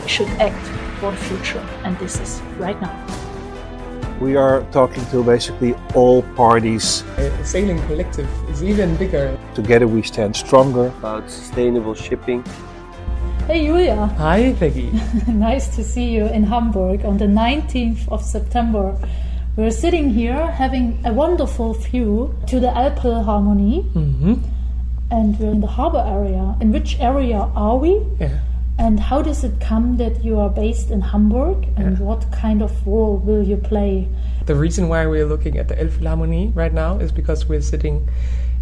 should act for the future, and this is right now. We are talking to basically all parties. The sailing collective is even bigger. Together we stand stronger. About sustainable shipping. Hey Julia! Hi Peggy! Nice to see you in Hamburg on the 19th of September. We're sitting here having a wonderful view to the Elbphilharmonie, and we're in the harbor area. In which area are we? Yeah. And how does it come that you are based in Hamburg, and what kind of role will you play? The reason why we're looking at the Elbphilharmonie right now is because we're sitting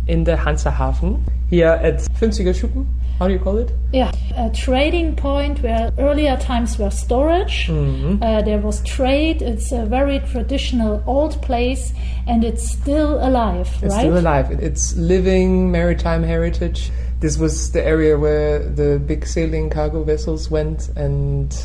in the Hansahafen here at 50er Schuppen. How do you call it? Yeah, a trading point where earlier times were storage. There was trade. It's a very traditional old place, and it's still alive, right? It's still alive. It's living maritime heritage. This was the area where the big sailing cargo vessels went and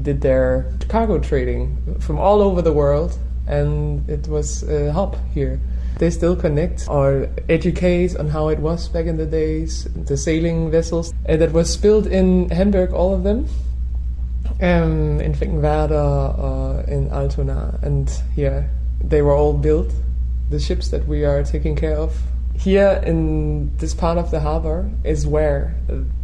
did their cargo trading from all over the world, and it was a hub here. They still connect or educate on how it was back in the days, the sailing vessels. And that was built in Hamburg, all of them, in Finkenwerder or in Altona. And here, they were all built, the ships that we are taking care of. Here in this part of the harbor is where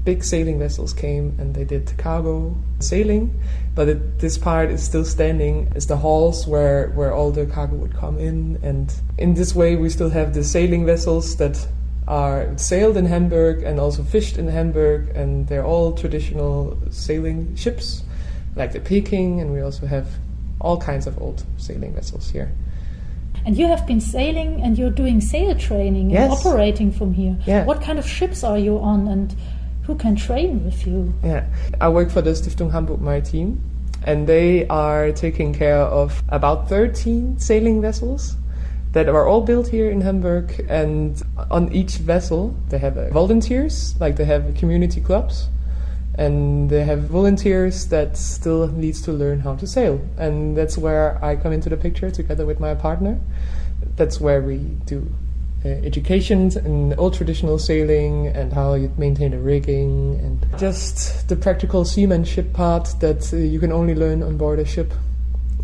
big sailing vessels came and they did cargo sailing, but this part is still standing. It's the halls where all the cargo would come in, and in this way we still have the sailing vessels that are sailed in Hamburg and also fished in Hamburg, and they're all traditional sailing ships like the Peking, and we also have all kinds of old sailing vessels here. And you have been sailing and you're doing sail training and operating from here. Yeah. What kind of ships are you on, and who can train with you? Yeah, I work for the Stiftung Hamburg Maritim, and they are taking care of about 13 sailing vessels that are all built here in Hamburg. And on each vessel they have volunteers, like they have community clubs, and they have volunteers that still needs to learn how to sail. And that's where I come into the picture together with my partner. That's where we do education and old traditional sailing and how you maintain the rigging and just the practical seamanship part that you can only learn on board a ship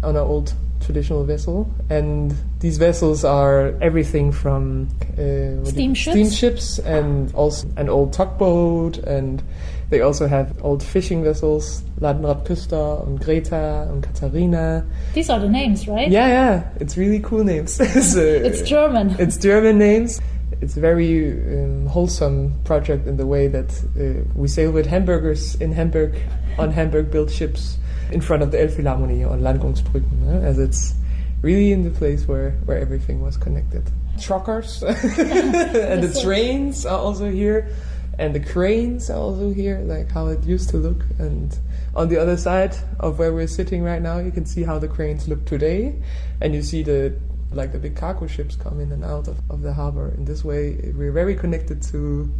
on an old traditional vessel. And these vessels are everything from steamships and also an old tugboat, and they also have old fishing vessels, Ladenrad Küster and Greta and Katharina. These are the names, right? Yeah, it's really cool names. It's German. It's German names. It's a very wholesome project in the way that we sail with hamburgers in Hamburg on Hamburg-built ships in front of the Elbphilharmonie on Landungsbrücken, as it's really in the place where everything was connected. Truckers and the trains are also here, and the cranes are also here, like how it used to look. And on the other side of where we're sitting right now, you can see how the cranes look today, and you see the big cargo ships come in and out of the harbor. In this way, we're very connected to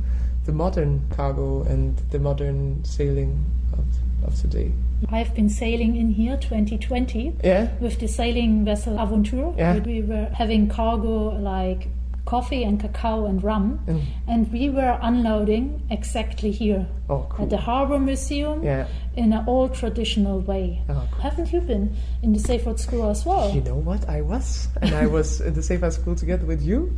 the modern cargo and the modern sailing of today. I've been sailing in here 2020 with the sailing vessel Aventure. We were having cargo like coffee and cacao and rum, and we were unloading exactly here at the Harbor Museum in an old traditional way. Haven't you been in the Seaford School as well? You know what? I was in the Seaford School together with you.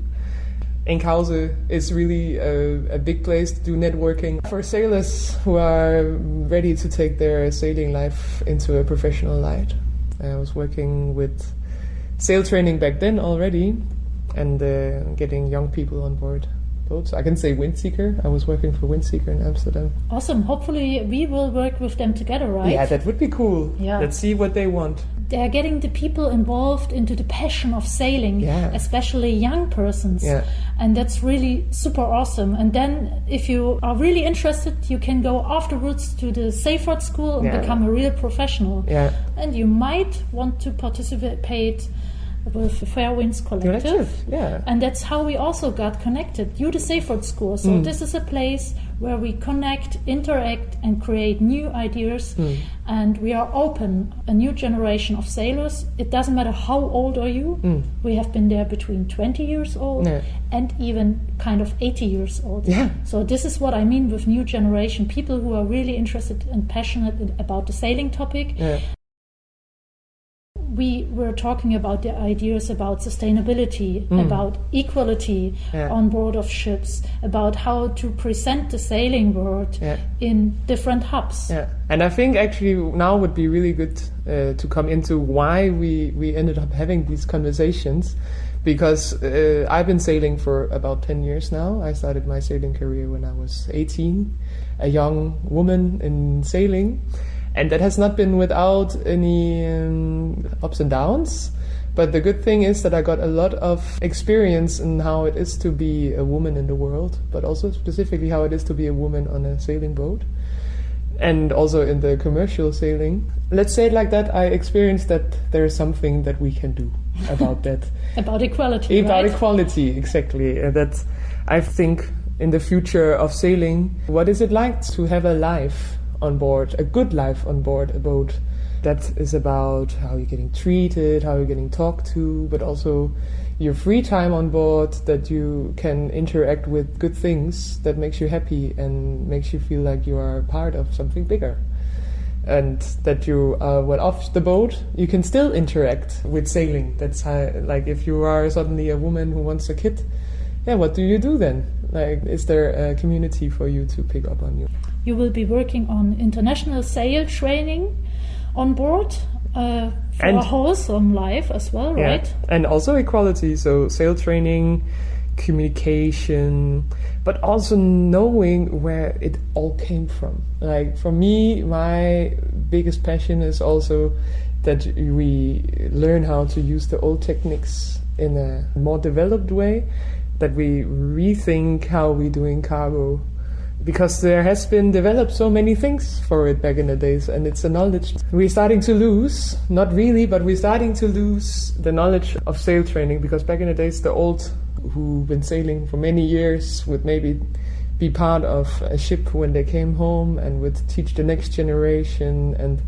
Enkhuizen is really a big place to do networking for sailors who are ready to take their sailing life into a professional light. I was working with sail training back then already, and getting young people on board boats. I can say Windseeker. I was working for Windseeker in Amsterdam. Awesome. Hopefully we will work with them together, right? Yeah, that would be cool. Yeah. Let's see what they want. They're getting the people involved into the passion of sailing, especially young persons. Yeah. And that's really super awesome. And then if you are really interested, you can go afterwards to the Seaford School and become a real professional. Yeah. And you might want to participate with the Fair Winds Collective. Yeah. And that's how we also got connected. You, the Seaford School. So this is a place where we connect, interact, and create new ideas. And we are open, a new generation of sailors. It doesn't matter how old are you. We have been there between 20 years old and even kind of 80 years old. Yeah. So this is what I mean with new generation, people who are really interested and passionate about the sailing topic. Yeah. We were talking about the ideas about sustainability, about equality on board of ships, about how to present the sailing world in different hubs. Yeah, and I think actually now would be really good to come into why we ended up having these conversations, because I've been sailing for about 10 years now. I started my sailing career when I was 18, a young woman in sailing. And that has not been without any ups and downs. But the good thing is that I got a lot of experience in how it is to be a woman in the world, but also specifically how it is to be a woman on a sailing boat. And also in the commercial sailing. Let's say it like that, I experienced that there is something that we can do about that. About equality, About right? equality, exactly. That I think in the future of sailing, what is it like to have a life on board, a good life on board a boat that is about how you're getting treated, how you're getting talked to, but also your free time on board, that you can interact with good things that makes you happy and makes you feel like you are part of something bigger. And that you, when off the boat, you can still interact with sailing. That's how, like, if you are suddenly a woman who wants a kid, what do you do then? Like, is there a community for you to pick up on you? You will be working on international sail training on board for a wholesome life as well, right? And also equality, so sail training, communication, but also knowing where it all came from. Like for me, my biggest passion is also that we learn how to use the old techniques in a more developed way, that we rethink how we're doing cargo. Because there has been developed so many things for it back in the days, and it's a knowledge we're starting to lose. Not really, but we're starting to lose the knowledge of sail training, because back in the days the old who've been sailing for many years would maybe be part of a ship when they came home and would teach the next generation, and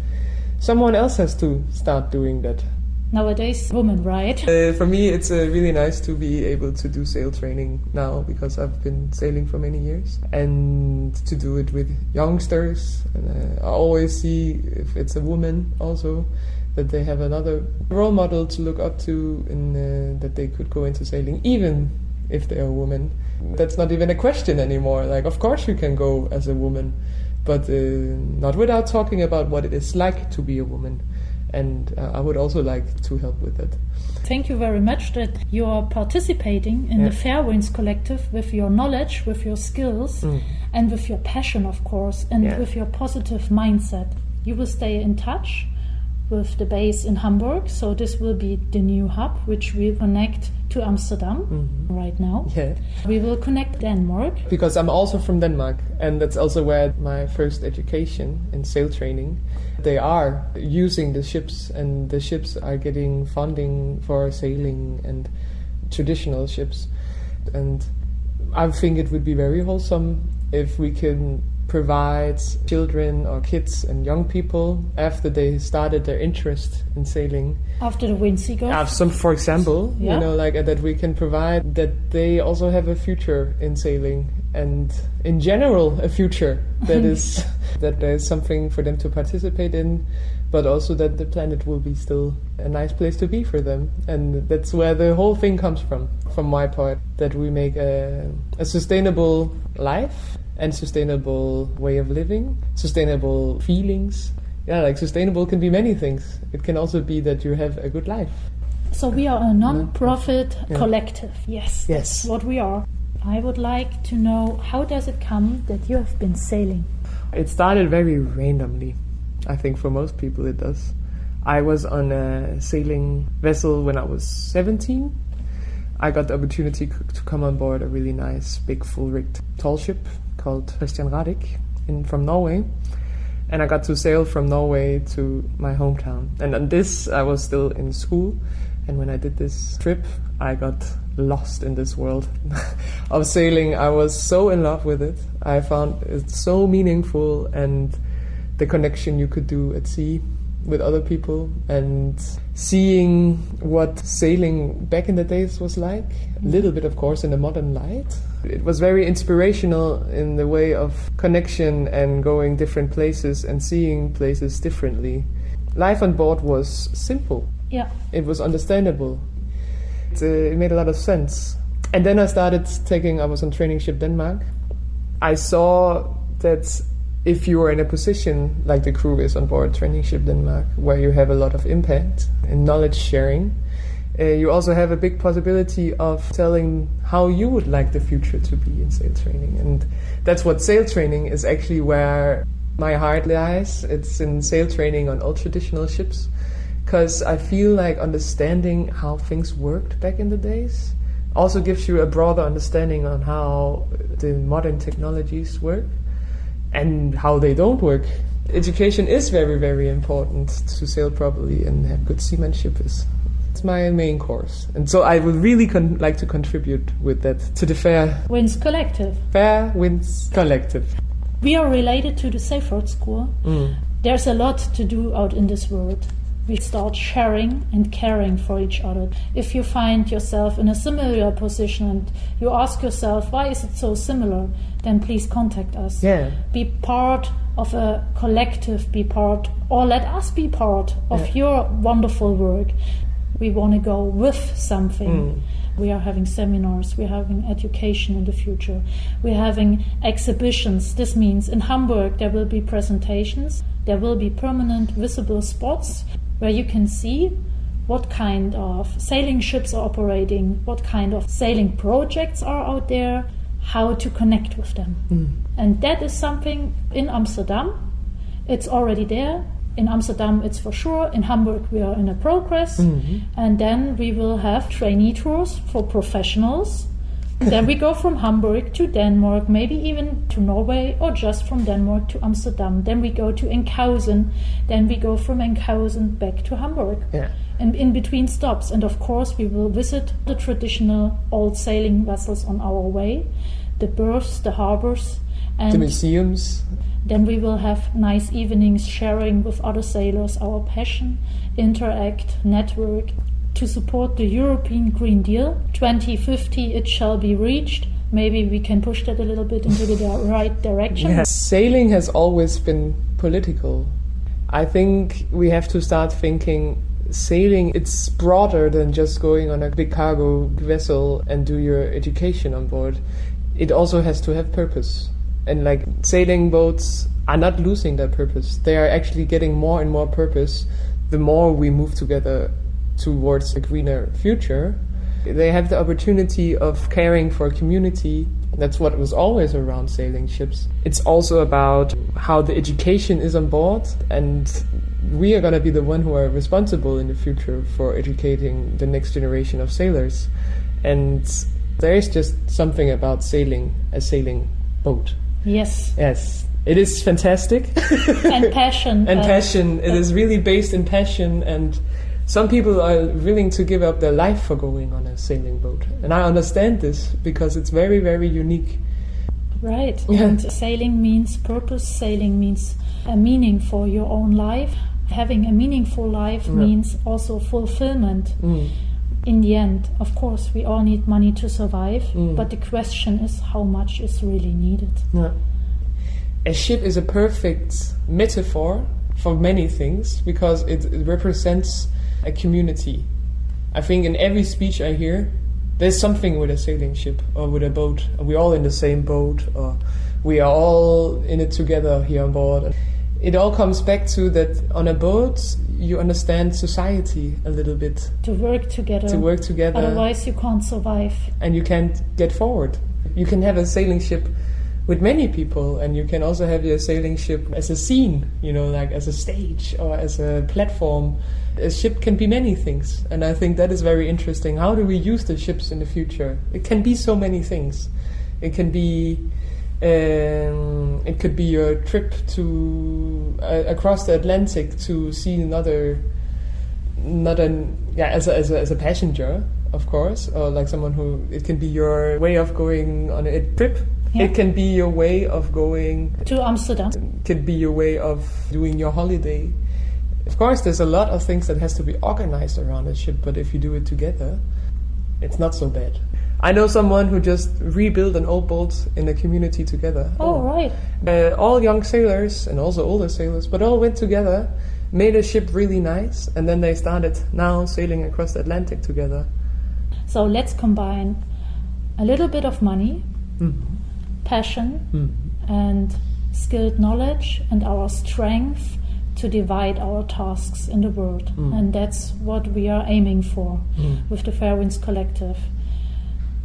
someone else has to start doing that. Nowadays, women, right? For me, it's really nice to be able to do sail training now, because I've been sailing for many years, and to do it with youngsters. And I always see, if it's a woman also, that they have another role model to look up to, and that they could go into sailing, even if they're a woman. That's not even a question anymore. Like, of course you can go as a woman, but not without talking about what it is like to be a woman. And I would also like to help with that. Thank you very much that you are participating in the Fair Winds Collective with your knowledge, with your skills, and with your passion, of course, and with your positive mindset. You will stay in touch with the base in Hamburg, so this will be the new hub, which will connect to Amsterdam right now. Yeah. We will connect Denmark. Because I'm also from Denmark, and that's also where my first education in sail training. They are using the ships, and the ships are getting funding for sailing and traditional ships. And I think it would be very wholesome if we can provide children or kids and young people, after they started their interest in sailing, after the Windseeker, for example, you know, like that we can provide that they also have a future in sailing, and in general a future that is that there's something for them to participate in, but also that the planet will be still a nice place to be for them. And that's where the whole thing comes from my part, that we make a sustainable life and sustainable way of living, sustainable feelings. Yeah, like sustainable can be many things. It can also be that you have a good life. So we are a non-profit collective. Yes, that's what we are. I would like to know, how does it come that you have been sailing? It started very randomly. I think for most people it does. I was on a sailing vessel when I was 17. I got the opportunity to come on board a really nice, big, full-rigged tall ship called Christian Radich from Norway. And I got to sail from Norway to my hometown. And on this, I was still in school. And when I did this trip, I got lost in this world of sailing. I was so in love with it. I found it so meaningful, and the connection you could do at sea with other people, and seeing what sailing back in the days was like, a little bit of course in a modern light. It was very inspirational in the way of connection and going different places and seeing places differently. Life on board was simple. Yeah. It was understandable. It made a lot of sense. And then I was on training ship Denmark. I saw that if you are in a position like the crew is on board training ship Denmark, where you have a lot of impact and knowledge sharing, you also have a big possibility of telling how you would like the future to be in sail training. And that's what sail training is actually where my heart lies. It's in sail training on old traditional ships, because I feel like understanding how things worked back in the days also gives you a broader understanding on how the modern technologies work and how they don't work. Education is very, very important to sail properly and have good seamanship. It's my main course. And so I would really like to contribute with that to the Fair Winds Collective. Fair Winds Collective. We are related to the Safe Road School. There's a lot to do out in this world. We start sharing and caring for each other. If you find yourself in a similar position and you ask yourself, why is it so similar? Then please contact us. Yeah. Be part of a collective, or let us be part of your wonderful work. We want to go with something. We are having seminars, we're having education in the future, we're having exhibitions. This means in Hamburg there will be presentations, there will be permanent visible spots where you can see what kind of sailing ships are operating, what kind of sailing projects are out there, how to connect with them. And that is something in Amsterdam, it's already there. In Amsterdam, it's for sure. In Hamburg, we are in a progress. And then we will have trainee tours for professionals. Then we go from Hamburg to Denmark, maybe even to Norway, or just from Denmark to Amsterdam. Then we go to Enkhuizen. Then we go from Enkhuizen back to Hamburg. Yeah. And in between stops. And of course, we will visit the traditional old sailing vessels on our way, the berths, the harbors, and the museums. Then we will have nice evenings sharing with other sailors our passion, interact, network, to support the European Green Deal. 2050 it shall be reached. Maybe we can push that a little bit into the right direction. Yes. Sailing has always been political. I think we have to start thinking sailing, it's broader than just going on a big cargo vessel and do your education on board. It also has to have purpose. And like sailing boats are not losing their purpose. They are actually getting more and more purpose the more we move together towards a greener future. They have the opportunity of caring for a community. That's what was always around sailing ships. It's also about how the education is on board, and we are going to be the one who are responsible in the future for educating the next generation of sailors. And there is just something about sailing, a sailing boat. Yes. Yes. It is fantastic. And passion. And passion. It is really based in passion, and some people are willing to give up their life for going on a sailing boat. And I understand this because it's very, very unique. Right. Yeah. And sailing means purpose. Sailing means a meaning for your own life. Having a meaningful life means also fulfillment. In the end, of course, we all need money to survive, but the question is how much is really needed. Yeah. A ship is a perfect metaphor for many things because it represents a community. I think in every speech I hear, there's something with a sailing ship or with a boat. We're all in the same boat, or we are all in it together here on board. It all comes back to that on a boat, you understand society a little bit. To work together. Otherwise you can't survive. And you can't get forward. You can have a sailing ship with many people, and you can also have your sailing ship as a scene, like as a stage or as a platform. A ship can be many things, and I think that is very interesting. How do we use the ships in the future? It can be so many things. It can be... it could be your trip to across the Atlantic to see another as a passenger, of course, or like someone who, it can be your way of going on a trip. Yeah. It can be your way of going to Amsterdam. It can be your way of doing your holiday. Of course, there's a lot of things that has to be organized around a ship, but if you do it together, it's not so bad. I know someone who just rebuilt an old boat in the community together. Oh, right. All young sailors and also older sailors, but all went together, made a ship really nice, and then they started now sailing across the Atlantic together. So let's combine a little bit of money, passion, and skilled knowledge, and our strength to divide our tasks in the world. And that's what we are aiming for with the Fair Winds Collective.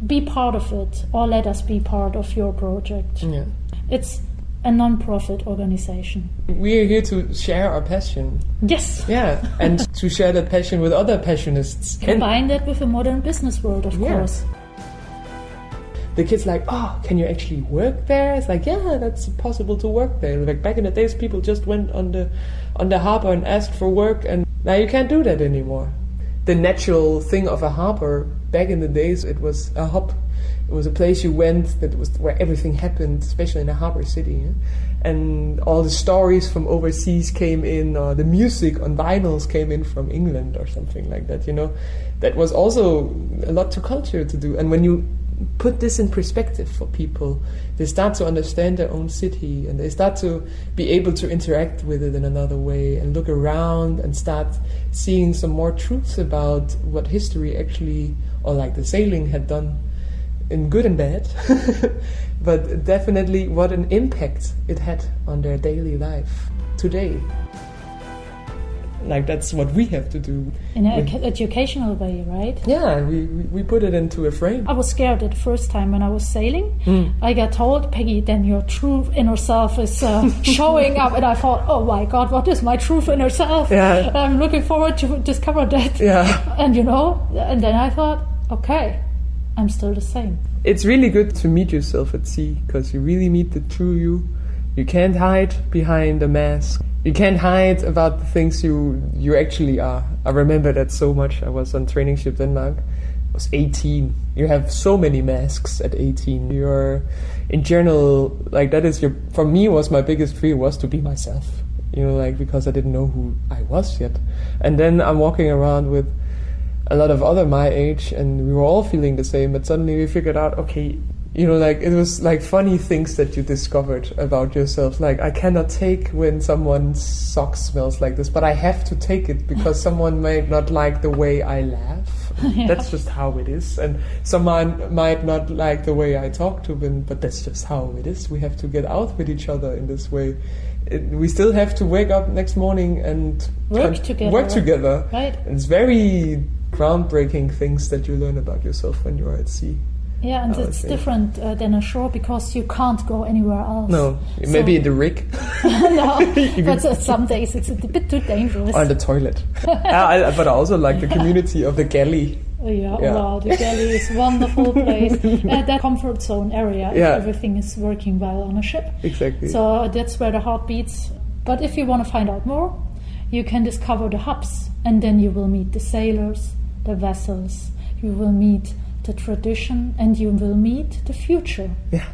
Be part of it, or let us be part of your project. Yeah. It's a non-profit organization. We are here to share our passion. Yes. Yeah, and to share that passion with other passionists. Combine that with a modern business world, of course. The kids like, oh, can you actually work there? It's like, yeah, that's possible to work there. Like back in the days, people just went on the harbor and asked for work, and now you can't do that anymore. The natural thing of a harbor, back in the days, it was a hub. It was a place you went that was where everything happened, especially in a harbor city. Yeah? And all the stories from overseas came in, or the music on vinyls came in from England or something like that, That was also a lot to culture to do. And when you put this in perspective for people, they start to understand their own city, and they start to be able to interact with it in another way and look around and start seeing some more truths about what history actually, or like the sailing had done, in good and bad, but definitely what an impact it had on their daily life today. Like that's what we have to do. In an educational way, right? Yeah, we put it into a frame. I was scared at the first time when I was sailing. I got told, Peggy, then your true inner self is showing up. And I thought, oh my God, what is my true inner self? Yeah. I'm looking forward to discover that. Yeah. And and then I thought, okay, I'm still the same. It's really good to meet yourself at sea, because you really meet the true you. You can't hide behind a mask. You can't hide about the things you actually are. I remember that so much. I was on training ship Denmark. I was 18. You have so many masks at 18. You're, in general, like that is for me was my biggest fear was to be myself. Because I didn't know who I was yet. And then I'm walking around with a lot of other my age, and we were all feeling the same, but suddenly we figured out, okay, it was like funny things that you discovered about yourself. Like, I cannot take when someone's sock smells like this, but I have to take it because someone might not like the way I laugh. Yeah. That's just how it is. And someone might not like the way I talk to them, but that's just how it is. We have to get out with each other in this way. We still have to wake up next morning and work together. Right. It's very groundbreaking things that you learn about yourself when you are at sea. Yeah, and it's different than ashore because you can't go anywhere else. No, maybe in the rig. No, but some days it's a bit too dangerous. Or in the toilet. But I also like the community of the galley. Yeah, wow, the galley is a wonderful place. That comfort zone area, if everything is working well on a ship. Exactly. So that's where the heart beats. But if you want to find out more, you can discover the hubs, and then you will meet the sailors, the vessels, you will meet the tradition, and you will meet the future. Yeah,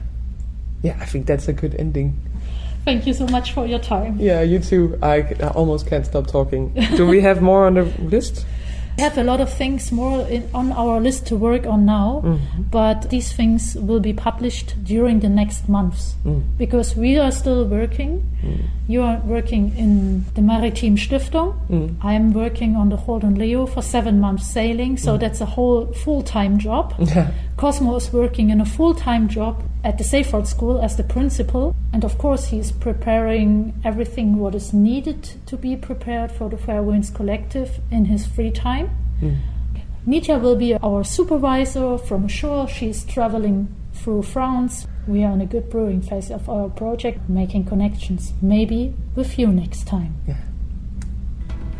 I think that's a good ending. Thank you so much for your time. Yeah, you too. I almost can't stop talking. Do we have more on the list? We have a lot of things more on our list to work on now, but these things will be published during the next months because we are still working. You are working in the Maritime Stiftung. I am working on the Holden Leo for 7 months sailing, so that's a whole full-time job. Cosmo is working in a full-time job at the Safeguard School as the principal, and of course he's preparing everything what is needed to be prepared for the Fair Winds Collective in his free time. Nitya will be our supervisor from shore. She's traveling through France. We are in a good brewing phase of our project, making connections, maybe with you next time. Yeah.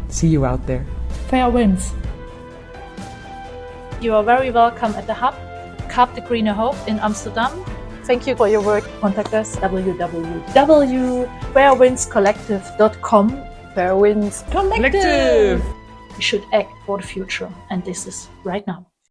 See you out there. Fair winds. You are very welcome at the hub, Cap de Green Hope in Amsterdam. Thank you for your work. Contact us www.fairwindscollective.com. Fair Winds Collective. we should act for the future, and this is right now.